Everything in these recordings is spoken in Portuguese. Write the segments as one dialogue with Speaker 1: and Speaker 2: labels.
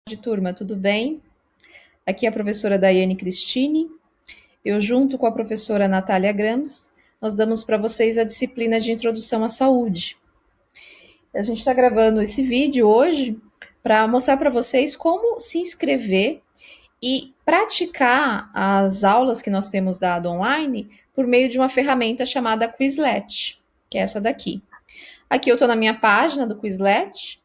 Speaker 1: De turma, tudo bem? Aqui é a professora Daiane Cristine. Eu, junto com a professora Natália Grams, nós damos para vocês a disciplina de Introdução à Saúde. A gente está gravando esse vídeo hoje para mostrar para vocês como se inscrever e praticar as aulas que nós temos dado online por meio de uma ferramenta chamada Quizlet, que é essa daqui. Aqui eu estou na minha página do Quizlet.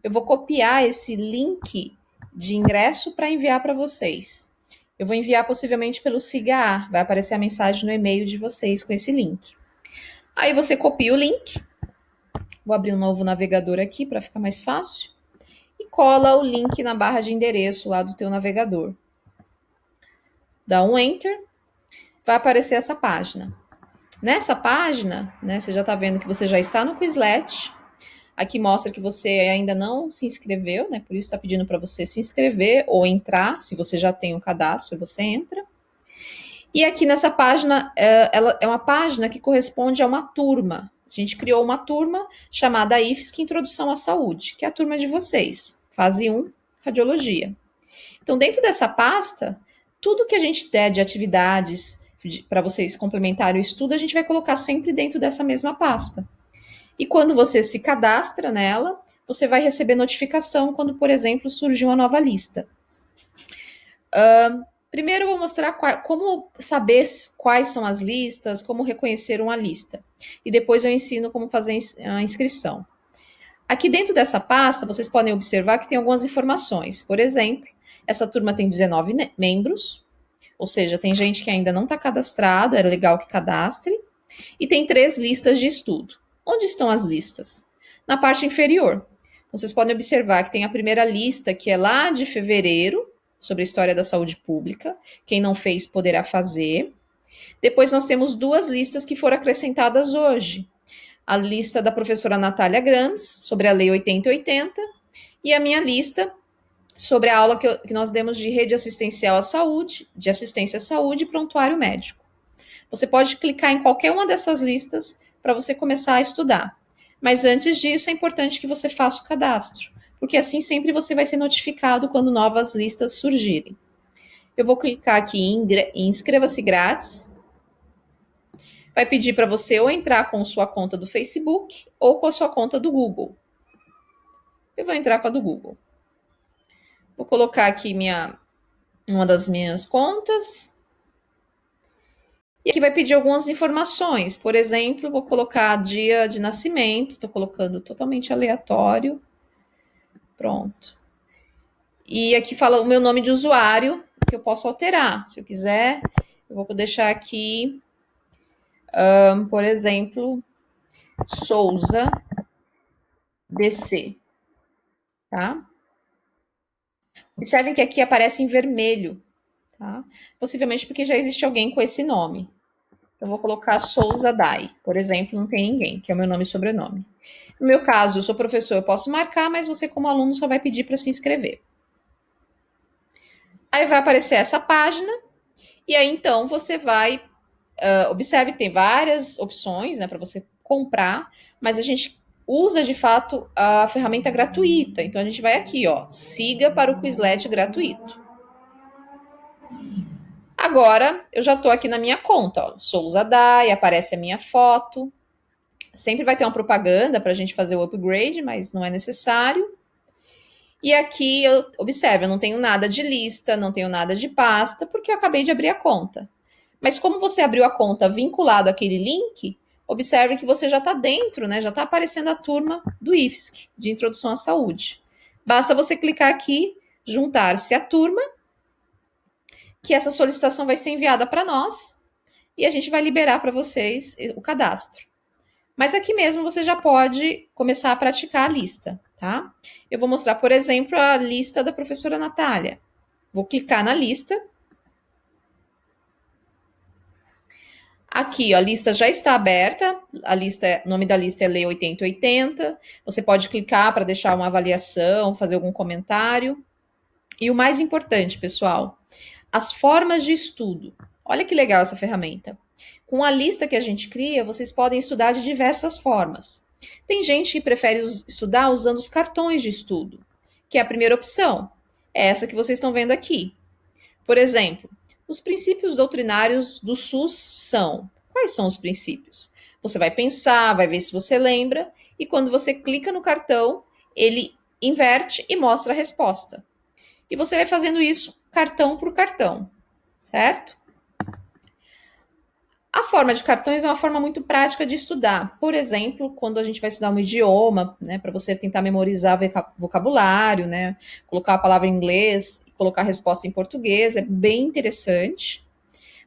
Speaker 1: Eu vou copiar esse link de ingresso para enviar para vocês. Eu vou enviar possivelmente pelo SIGA, vai aparecer a mensagem no e-mail de vocês com esse link. Aí você copia o link, vou abrir um novo navegador aqui para ficar mais fácil, e cola o link na barra de endereço lá do teu navegador. Dá um Enter, vai aparecer essa página. Nessa página, né, você já está vendo que você já está no Quizlet. Aqui mostra que você ainda não se inscreveu, né? Por isso está pedindo para você se inscrever ou entrar. Se você já tem um cadastro, você entra. E aqui nessa página, ela é uma página que corresponde a uma turma. A gente criou uma turma chamada IFSC Introdução à Saúde, que é a turma de vocês. Fase 1, Radiologia. Então, dentro dessa pasta, tudo que a gente der de atividades para vocês complementarem o estudo, a gente vai colocar sempre dentro dessa mesma pasta. E quando você se cadastra nela, você vai receber notificação quando, por exemplo, surgir uma nova lista. Primeiro eu vou mostrar como saber quais são as listas, como reconhecer uma lista. E depois eu ensino como fazer a inscrição. Aqui dentro dessa pasta, vocês podem observar que tem algumas informações. Por exemplo, essa turma tem 19 membros, ou seja, tem gente que ainda não está cadastrado, é legal que cadastre. E tem 3 listas de estudo. Onde estão as listas? Na parte inferior. Então, vocês podem observar que tem a primeira lista, que é lá de fevereiro, sobre a história da saúde pública. Quem não fez poderá fazer. Depois nós temos 2 listas que foram acrescentadas hoje. A lista da professora Natália Grams, sobre a Lei 8080, e a minha lista sobre a aula que nós demos de rede assistencial à saúde, de assistência à saúde e prontuário médico. Você pode clicar em qualquer uma dessas listas para você começar a estudar. Mas antes disso, é importante que você faça o cadastro, porque assim sempre você vai ser notificado quando novas listas surgirem. Eu vou clicar aqui em inscreva-se grátis. Vai pedir para você ou entrar com sua conta do Facebook ou com a sua conta do Google. Eu vou entrar com a do Google. Vou colocar aqui uma das minhas contas. E aqui vai pedir algumas informações. Por exemplo, vou colocar dia de nascimento. Estou colocando totalmente aleatório. Pronto. E aqui fala o meu nome de usuário, que eu posso alterar. Se eu quiser, eu vou deixar aqui, por exemplo, Souza DC. Tá? Observem que aqui aparece em vermelho. Tá? Possivelmente porque já existe alguém com esse nome. Então, vou colocar Souza Dai, por exemplo, não tem ninguém, que é o meu nome e sobrenome. No meu caso, eu sou professor, eu posso marcar, mas você, como aluno, só vai pedir para se inscrever. Aí vai aparecer essa página, e aí então você vai. Observe que tem várias opções, né, para você comprar, mas a gente usa de fato a ferramenta gratuita. Então a gente vai aqui, ó, siga para o Quizlet gratuito. Agora eu já estou aqui na minha conta, ó, Souza Dai, aparece a minha foto. Sempre vai ter uma propaganda para a gente fazer o upgrade, mas não é necessário. E aqui, observe, eu não tenho nada de lista, não tenho nada de pasta, porque eu acabei de abrir a conta. Mas como você abriu a conta vinculado àquele link, observe que você já está dentro, né? Já está aparecendo a turma do IFSC, de Introdução à Saúde. Basta você clicar aqui, juntar-se à turma, que essa solicitação vai ser enviada para nós, e a gente vai liberar para vocês o cadastro. Mas aqui mesmo você já pode começar a praticar a lista, tá? Eu vou mostrar, por exemplo, a lista da professora Natália. Vou clicar na lista. Aqui, ó, a lista já está aberta. O nome da lista é Lei 8080. Você pode clicar para deixar uma avaliação, fazer algum comentário. E o mais importante, pessoal, as formas de estudo. Olha que legal essa ferramenta. Com a lista que a gente cria, vocês podem estudar de diversas formas. Tem gente que prefere estudar usando os cartões de estudo, que é a primeira opção. é essa que vocês estão vendo aqui. Por exemplo, os princípios doutrinários do SUS são. Quais são os princípios? Você vai pensar, vai ver se você lembra, e quando você clica no cartão, ele inverte e mostra a resposta. E você vai fazendo isso cartão por cartão, certo? A forma de cartões é uma forma muito prática de estudar. Por exemplo, quando a gente vai estudar um idioma, né, para você tentar memorizar vocabulário, né, colocar a palavra em inglês e colocar a resposta em português, é bem interessante.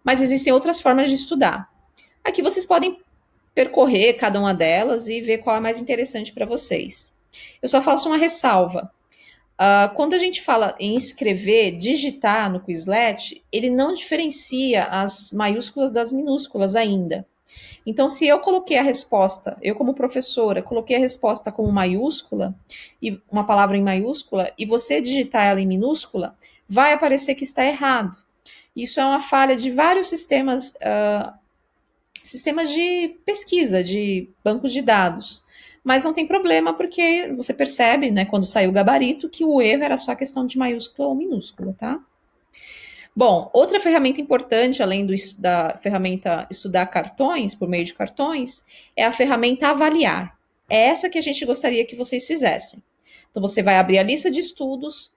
Speaker 1: Mas existem outras formas de estudar. Aqui vocês podem percorrer cada uma delas e ver qual é mais interessante para vocês. Eu só faço uma ressalva. Quando a gente fala em escrever, digitar no Quizlet, ele não diferencia as maiúsculas das minúsculas ainda. Então, se eu coloquei a resposta, eu como professora, coloquei a resposta como maiúscula, e uma palavra em maiúscula, e você digitar ela em minúscula, vai aparecer que está errado. Isso é uma falha de vários sistemas de pesquisa, de bancos de dados. Mas não tem problema, porque você percebe, né, quando saiu o gabarito, que o erro era só questão de maiúscula ou minúscula, tá? Bom, outra ferramenta importante, além da ferramenta estudar cartões, por meio de cartões, é a ferramenta avaliar. É essa que a gente gostaria que vocês fizessem. Então, você vai abrir a lista de estudos,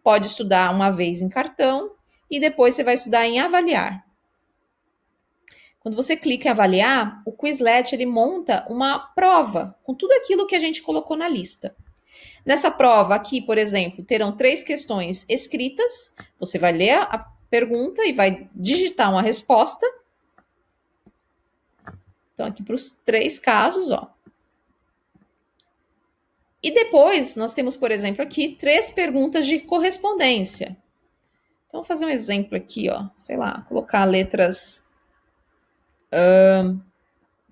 Speaker 1: pode estudar uma vez em cartão, e depois você vai estudar em avaliar. Quando você clica em avaliar, o Quizlet ele monta uma prova com tudo aquilo que a gente colocou na lista. Nessa prova aqui, por exemplo, terão 3 questões escritas. Você vai ler a pergunta e vai digitar uma resposta. Então, aqui para os 3 casos, ó. E depois, nós temos, por exemplo, aqui 3 perguntas de correspondência. Então, vou fazer um exemplo aqui, ó. Sei lá, colocar letras,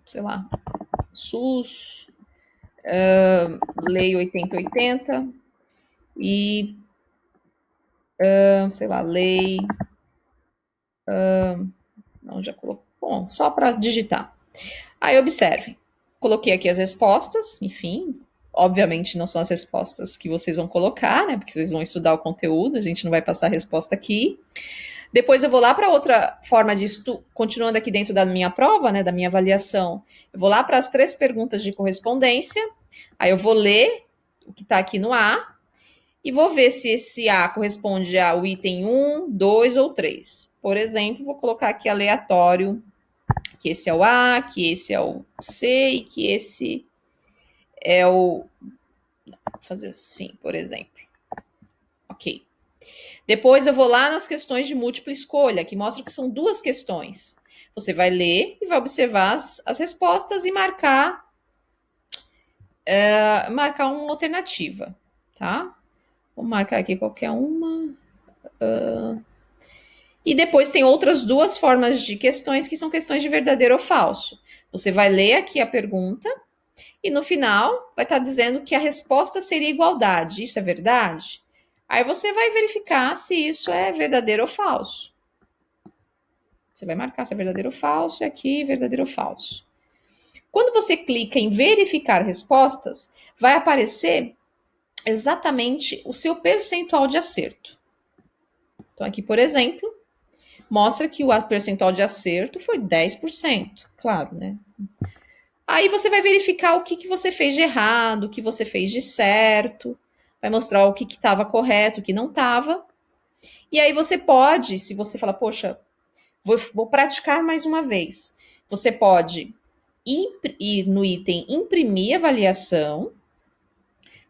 Speaker 1: sei lá, SUS, Lei 8080 e, sei lá, Lei. Não, já colocou. Bom, só para digitar. Aí, observem. Coloquei aqui as respostas, enfim. Obviamente, não são as respostas que vocês vão colocar, né? Porque vocês vão estudar o conteúdo, a gente não vai passar a resposta aqui. Depois eu vou lá para outra forma de estudo, continuando aqui dentro da minha prova, né, da minha avaliação. Eu vou lá para as 3 perguntas de correspondência, aí eu vou ler o que está aqui no A e vou ver se esse A corresponde ao item 1, 2 ou 3. Por exemplo, vou colocar aqui aleatório, que esse é o A, que esse é o C e que esse é o... Vou fazer assim, por exemplo. Ok. Depois eu vou lá nas questões de múltipla escolha, que mostra que são 2 questões. Você vai ler e vai observar as respostas e marcar uma alternativa, tá? Vou marcar aqui qualquer uma. E depois tem outras 2 formas de questões que são questões de verdadeiro ou falso. Você vai ler aqui a pergunta e no final vai estar dizendo que a resposta seria igualdade. Isso é verdade? Aí você vai verificar se isso é verdadeiro ou falso. Você vai marcar se é verdadeiro ou falso e aqui verdadeiro ou falso. Quando você clica em verificar respostas, vai aparecer exatamente o seu percentual de acerto. Então aqui, por exemplo, mostra que o percentual de acerto foi 10%. Claro, né? Aí você vai verificar o que você fez de errado, o que você fez de certo, vai mostrar o que estava correto, o que não estava. E aí você pode, se você falar, poxa, vou praticar mais uma vez, você pode ir no item imprimir avaliação,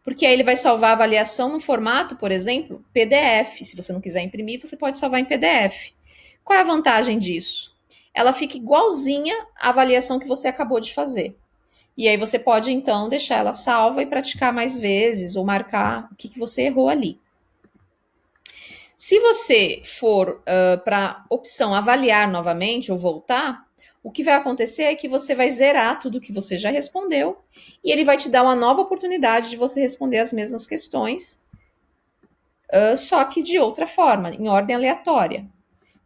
Speaker 1: porque aí ele vai salvar a avaliação no formato, por exemplo, PDF. Se você não quiser imprimir, você pode salvar em PDF. Qual é a vantagem disso? Ela fica igualzinha à avaliação que você acabou de fazer. E aí você pode, então, deixar ela salva e praticar mais vezes ou marcar o que você errou ali. Se você for para a opção avaliar novamente ou voltar, o que vai acontecer é que você vai zerar tudo que você já respondeu e ele vai te dar uma nova oportunidade de você responder as mesmas questões, só que de outra forma, em ordem aleatória.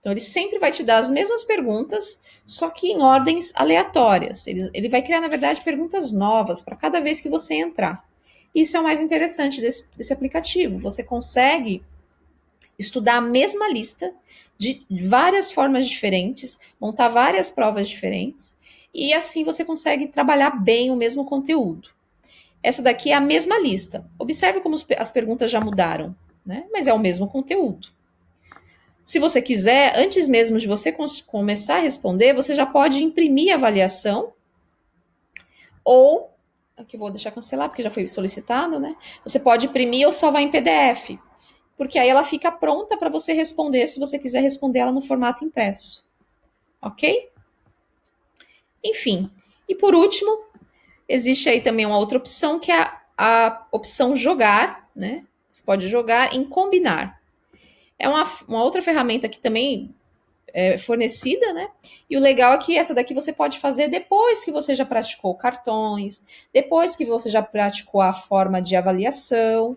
Speaker 1: Então, ele sempre vai te dar as mesmas perguntas, só que em ordens aleatórias. Ele vai criar, na verdade, perguntas novas para cada vez que você entrar. Isso é o mais interessante desse aplicativo. Você consegue estudar a mesma lista de várias formas diferentes, montar várias provas diferentes, e assim você consegue trabalhar bem o mesmo conteúdo. Essa daqui é a mesma lista. Observe como as perguntas já mudaram, né? Mas é o mesmo conteúdo. Se você quiser, antes mesmo de você começar a responder, você já pode imprimir a avaliação ou, aqui vou deixar cancelar porque já foi solicitado, né? Você pode imprimir ou salvar em PDF, porque aí ela fica pronta para você responder se você quiser responder ela no formato impresso. Ok? Enfim. E por último, existe aí também uma outra opção que é a opção jogar, né? Você pode jogar em combinar. É uma outra ferramenta que também é fornecida, né? E o legal é que essa daqui você pode fazer depois que você já praticou cartões, depois que você já praticou a forma de avaliação,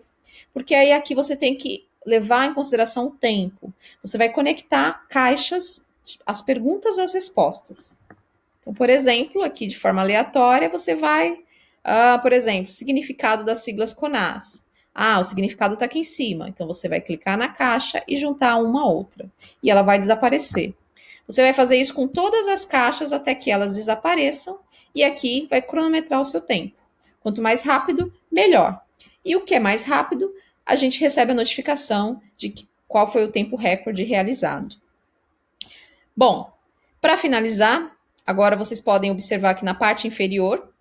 Speaker 1: porque aí aqui você tem que levar em consideração o tempo. Você vai conectar caixas, as perguntas às respostas. Então, por exemplo, aqui de forma aleatória, você vai, por exemplo, significado das siglas CONAS. O significado está aqui em cima. Então, você vai clicar na caixa e juntar uma a outra. E ela vai desaparecer. Você vai fazer isso com todas as caixas até que elas desapareçam. E aqui vai cronometrar o seu tempo. Quanto mais rápido, melhor. E o que é mais rápido, a gente recebe a notificação de qual foi o tempo recorde realizado. Bom, para finalizar, agora vocês podem observar que na parte inferior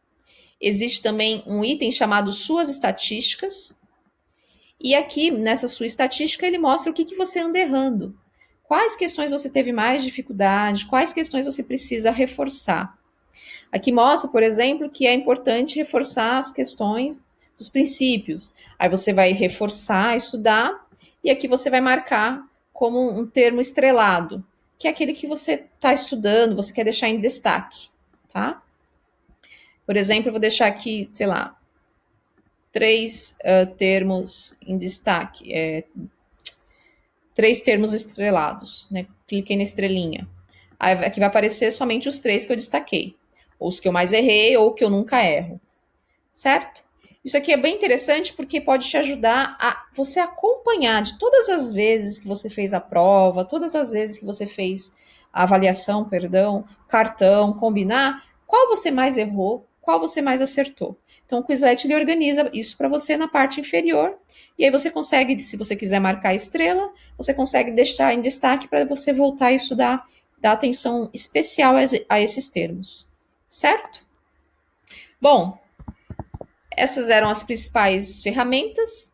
Speaker 1: existe também um item chamado Suas Estatísticas. E aqui, nessa sua estatística, ele mostra o que você anda errando. Quais questões você teve mais dificuldade, quais questões você precisa reforçar. Aqui mostra, por exemplo, que é importante reforçar as questões dos princípios. Aí você vai reforçar, estudar, e aqui você vai marcar como um termo estrelado, que é aquele que você está estudando, você quer deixar em destaque, tá? Por exemplo, eu vou deixar aqui, sei lá, 3 termos em destaque, 3 termos estrelados, né? Cliquei na estrelinha. Aí aqui vai aparecer somente os 3 que eu destaquei, ou os que eu mais errei, ou que eu nunca erro, certo? Isso aqui é bem interessante porque pode te ajudar a você acompanhar de todas as vezes que você fez a prova, todas as vezes que você fez a avaliação, perdão, cartão, combinar, qual você mais errou, qual você mais acertou. Então o Quizlet ele organiza isso para você na parte inferior e aí você consegue, se você quiser marcar a estrela, você consegue deixar em destaque para você voltar a estudar, dar atenção especial a esses termos, certo? Bom, essas eram as principais ferramentas.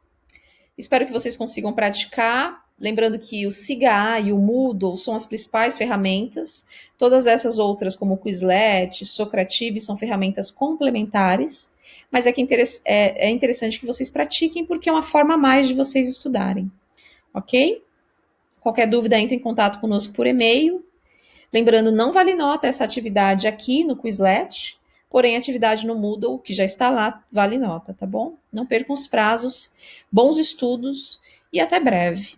Speaker 1: Espero que vocês consigam praticar. Lembrando que o SIGA e o Moodle são as principais ferramentas. Todas essas outras, como o Quizlet, Socrative, são ferramentas complementares. Mas é interessante que vocês pratiquem, porque é uma forma a mais de vocês estudarem. Ok? Qualquer dúvida, entre em contato conosco por e-mail. Lembrando, não vale nota essa atividade aqui no Quizlet. Porém, a atividade no Moodle, que já está lá, vale nota, tá bom? Não percam os prazos, bons estudos e até breve.